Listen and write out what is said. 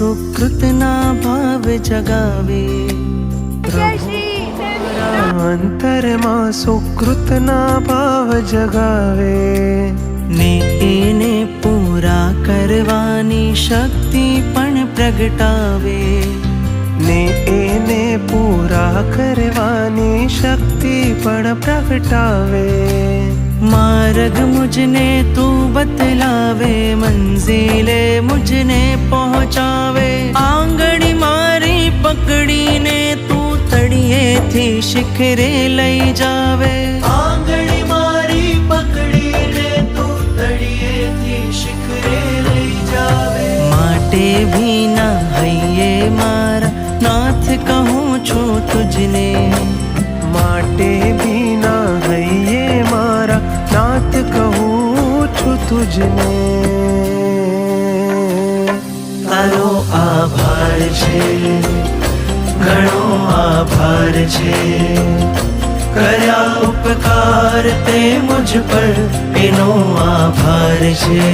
સુકૃતના ભાવ જગાવે, અંતરમાં સુકૃતના ભાવ જગાવે, ને એને પૂરા કરવાની શક્તિ પણ પ્રગટાવે, ને એને પૂરા કરવાની શક્તિ પણ પ્રગટાવે। मार्ग मुझने तू बतलावे, मंजिले मुझने पहुँचावे, आंगड़ी मारी पकड़ीने तू तड़िएથી શિખરે લઈ જાવે, આંગળી મારી પકડીને તું તળિયેથી શિખરે લઈ જાવે। માટે ભીના હૈયે મારા નાથ કહું છું તુજને, માટે ભીના હૈયે મારા નાથ કહું છું તુજને। તારો આભાર છે, ઘણો આભાર છે, કર્યા ઉપકાર તે મુझ પર એનો આભાર છે।